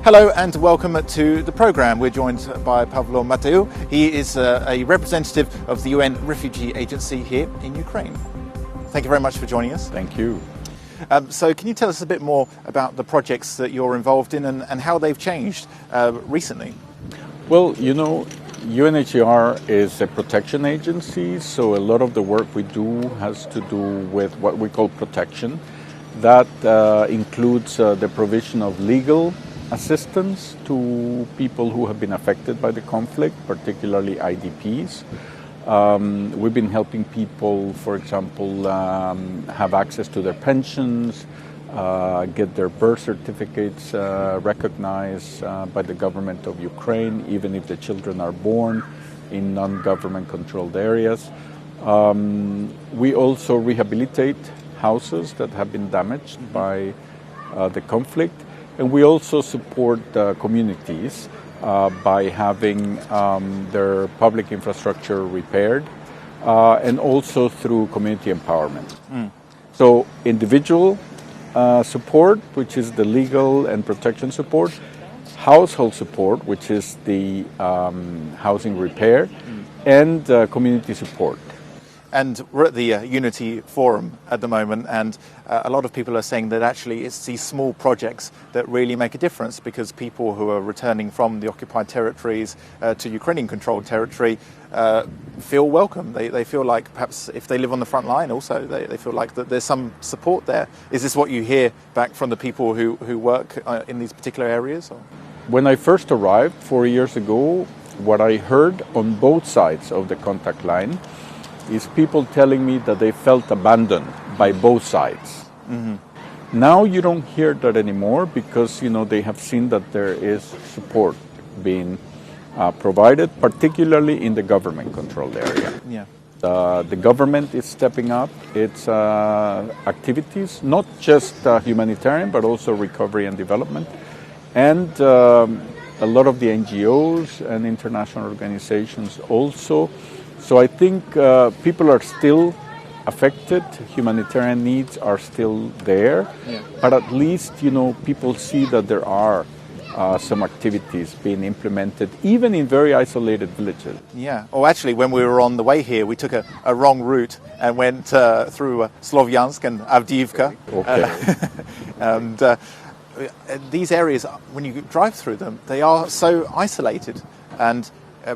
Hello and welcome to the programme. We're joined by Paolo Mateu. He is a representative of the UN Refugee Agency here in Ukraine. Thank you very much for joining us. Thank you. So can you tell us a bit more about the projects that you're involved in and how they've changed recently? Well, you know, UNHCR is a protection agency, so a lot of the work we do has to do with what we call protection. That includes the provision of legal assistance to people who have been affected by the conflict, particularly IDPs. We've been helping people, for example, have access to their pensions, get their birth certificates recognized by the government of Ukraine, even if the children are born in non-government controlled areas. We also rehabilitate houses that have been damaged by the conflict. And we also support communities by having their public infrastructure repaired and also through community empowerment. So individual support, which is the legal and protection support, household support, which is the housing repair, and community support. And we're at the Unity Forum at the moment, and a lot of people are saying that actually it's these small projects that really make a difference, because people who are returning from the occupied territories to Ukrainian-controlled territory feel welcome. They feel like perhaps if they live on the front line also, they feel like that there's some support there. Is this what you hear back from the people who work in these particular areas? Or? When I first arrived 4 years ago, what I heard on both sides of the contact line is people telling me that they felt abandoned by both sides. Now you don't hear that anymore, because they have seen that there is support being provided, particularly in the government-controlled area. Yeah. The government is stepping up its activities, not just humanitarian, but also recovery and development. And a lot of the NGOs and international organizations also. So I think people are still affected, humanitarian needs are still there, but at least, people see that there are some activities being implemented, even in very isolated villages. Yeah. Oh, actually, when we were on the way here, we took a wrong route and went through Slovyansk and Avdiivka. Okay. And these areas, when you drive through them, they are so isolated, and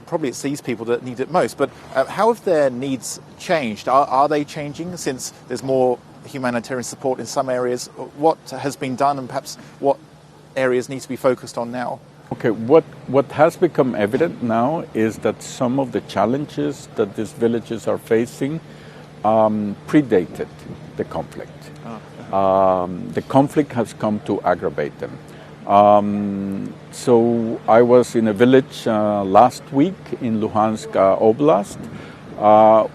probably it's these people that need it most. But how have their needs changed? Are they changing since there's more humanitarian support in some areas? What has been done, and perhaps what areas need to be focused on now? Okay, what has become evident now is that some of the challenges that these villages are facing predated the conflict. The conflict has come to aggravate them. So I was in a village last week in Luhansk Oblast,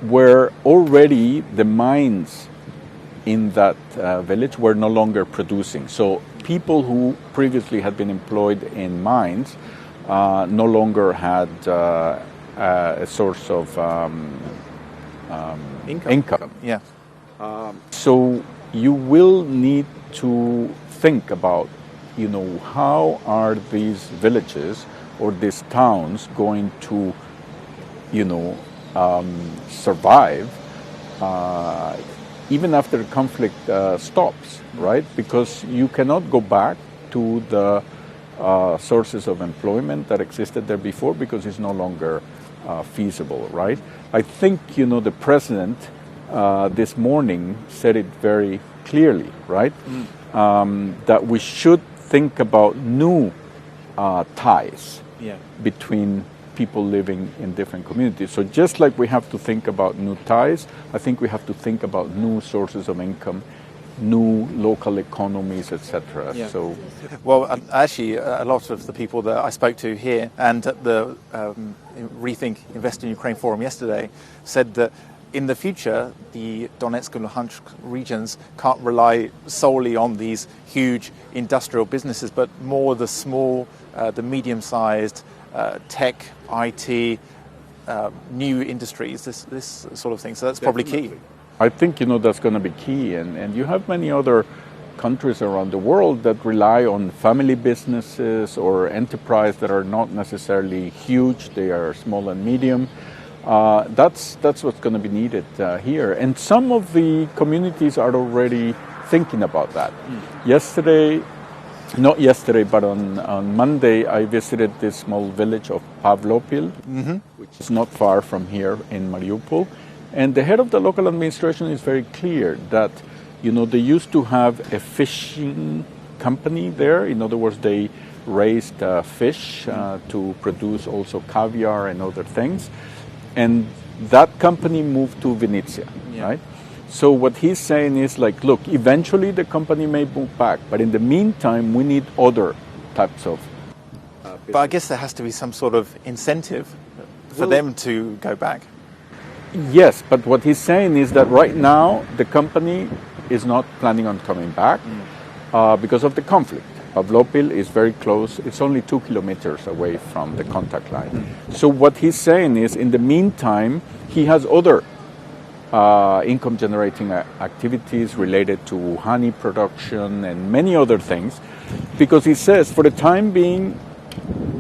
where already the mines in that village were no longer producing. So people who previously had been employed in mines no longer had a source of income. Yeah. So you will need to think about how are these villages or these towns going to, survive even after the conflict stops, right? Because you cannot go back to the sources of employment that existed there before, because it's no longer feasible, right? I think, the president this morning said it very clearly, right? That we should think about new ties between people living in different communities. So just like we have to think about new ties, I think we have to think about new sources of income, new local economies, etc. Yeah. So, well, actually, a lot of the people that I spoke to here and at the Rethink Invest in Ukraine forum yesterday said that in the future, the Donetsk and Luhansk regions can't rely solely on these huge industrial businesses, but more the small, the medium-sized tech, IT, new industries, this sort of thing. So that's probably key. I think, that's going to be key. And you have many other countries around the world that rely on family businesses or enterprise that are not necessarily huge, they are small and medium. That's what's going to be needed here. And some of the communities are already thinking about that. Not yesterday, but on Monday, I visited this small village of Pavlopil, which is not far from here in Mariupol. And the head of the local administration is very clear that, they used to have a fishing company there. In other words, they raised fish to produce also caviar and other things. And that company moved to Vinnytsia, right? So what he's saying is look, eventually the company may move back, but in the meantime, we need other types of But I guess there has to be some sort of incentive for them to go back. Yes, but what he's saying is that right now the company is not planning on coming back because of the conflict. Pavlopil is very close. It's only 2 kilometers away from the contact line. So what he's saying is, in the meantime, he has other income-generating activities related to honey production and many other things, because he says, for the time being,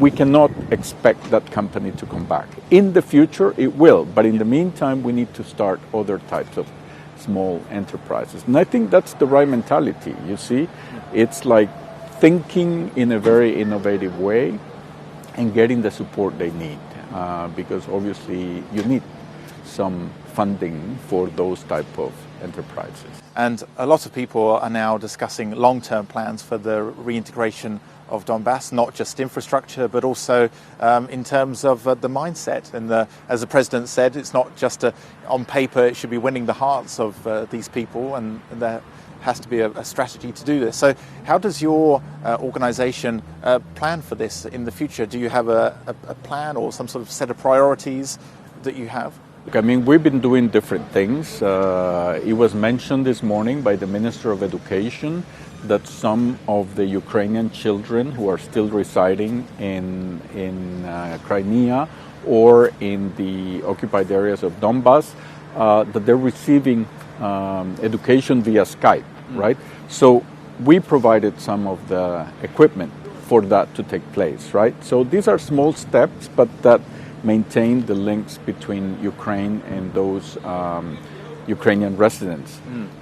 we cannot expect that company to come back. In the future, it will, but in the meantime, we need to start other types of small enterprises. And I think that's the right mentality, you see? It's like thinking in a very innovative way and getting the support they need, because obviously you need some funding for those type of enterprises. And a lot of people are now discussing long-term plans for the reintegration of Donbas, not just infrastructure, but also in terms of the mindset. And as the president said, it's not just on paper, it should be winning the hearts of these people, and there has to be a strategy to do this. So how does your organization plan for this in the future? Do you have a plan or some sort of set of priorities that you have? I mean, we've been doing different things. It was mentioned this morning by the Minister of Education that some of the Ukrainian children who are still residing in Crimea or in the occupied areas of Donbas, that they're receiving education via Skype, right? So we provided some of the equipment for that to take place, right? So these are small steps, but that maintain the links between Ukraine and those Ukrainian residents.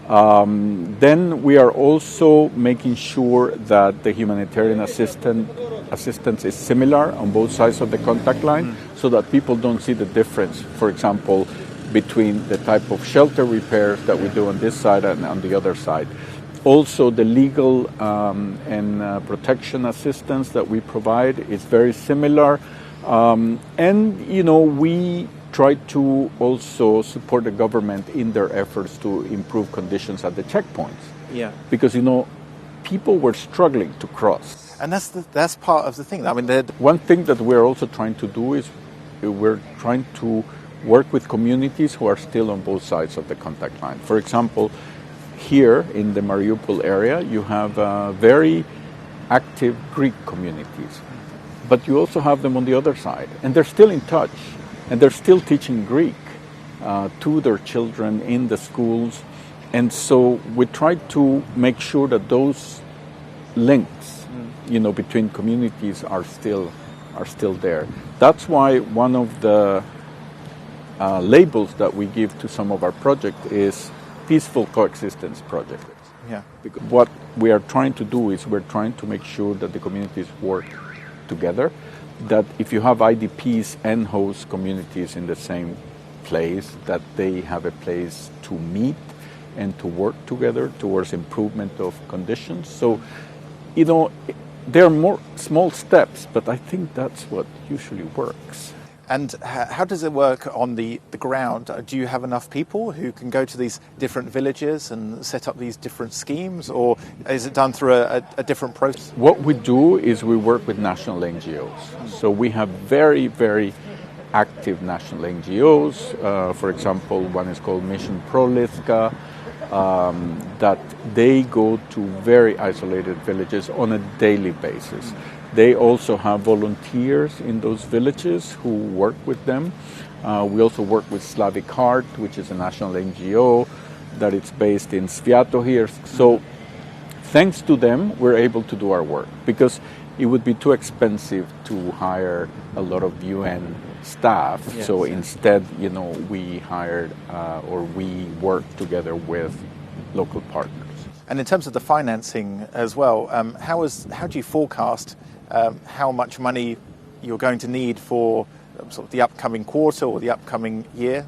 Then we are also making sure that the humanitarian assistance is similar on both sides of the contact line, so that people don't see the difference, for example, between the type of shelter repairs that we do on this side and on the other side. Also, the legal and protection assistance that we provide is very similar. And, we try to also support the government in their efforts to improve conditions at the checkpoints. Yeah. Because, people were struggling to cross. And that's part of the thing. I mean, one thing that we're also trying to do is we're trying to work with communities who are still on both sides of the contact line. For example, here in the Mariupol area, you have very active Greek communities. But you also have them on the other side, and they're still in touch, and they're still teaching Greek to their children in the schools. And so we try to make sure that those links, between communities are still there. That's why one of the labels that we give to some of our projects is Peaceful Coexistence Project. Yeah. Because what we are trying to do is we're trying to make sure that the communities work together, that if you have IDPs and host communities in the same place, that they have a place to meet and to work together towards improvement of conditions. So, there are more small steps, but I think that's what usually works. And how does it work on the ground? Do you have enough people who can go to these different villages and set up these different schemes, or is it done through a different process? What we do is we work with national NGOs. So we have very, very active national NGOs. For example, one is called Mission Proliska, that they go to very isolated villages on a daily basis. They also have volunteers in those villages who work with them. We also work with Slavic Heart, which is a national NGO that is based in Sviatohir. So thanks to them, we're able to do our work, because it would be too expensive to hire a lot of UN staff. Yes. So instead, we hired or we worked together with local partners. And in terms of the financing as well, how do you forecast how much money you're going to need for sort of the upcoming quarter or the upcoming year?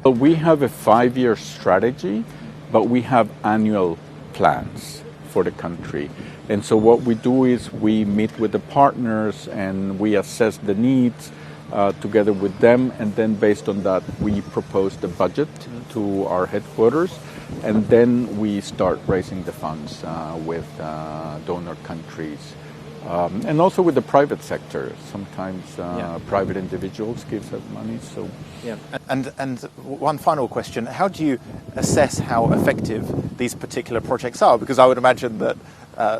Well, we have a 5-year strategy, but we have annual plans for the country. And so what we do is we meet with the partners and we assess the needs together with them, and then based on that we propose the budget to our headquarters, and then we start raising the funds with donor countries. And also with the private sector. Sometimes private individuals give us money. So, yeah. And one final question: how do you assess how effective these particular projects are? Because I would imagine that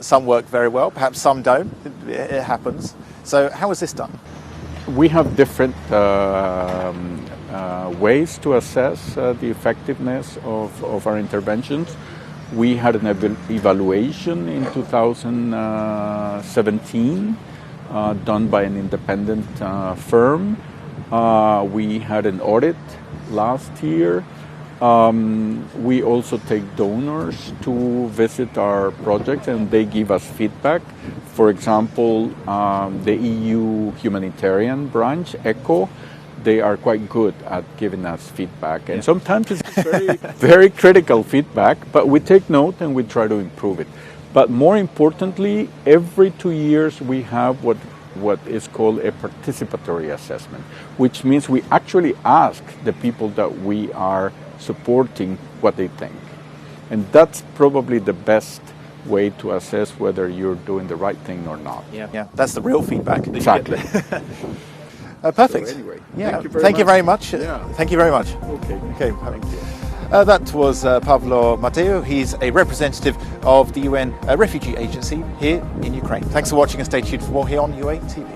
some work very well, perhaps some don't. It happens. So, how is this done? We have different ways to assess the effectiveness of our interventions. We had an evaluation in 2017 done by an independent firm. We had an audit last year. We also take donors to visit our project and they give us feedback. For example, the EU humanitarian branch, ECHO, they are quite good at giving us feedback. And sometimes it's very, very critical feedback, but we take note and we try to improve it. But more importantly, every 2 years we have what is called a participatory assessment, which means we actually ask the people that we are supporting what they think. And that's probably the best way to assess whether you're doing the right thing or not. Yeah, that's the real feedback. Exactly. Perfect. So anyway, yeah. Thank you very much. Yeah. Thank you very much. Okay. Thank you. That was Paolo Mateu. He's a representative of the UN Refugee Agency here in Ukraine. Thanks for watching and stay tuned for more here on UATV.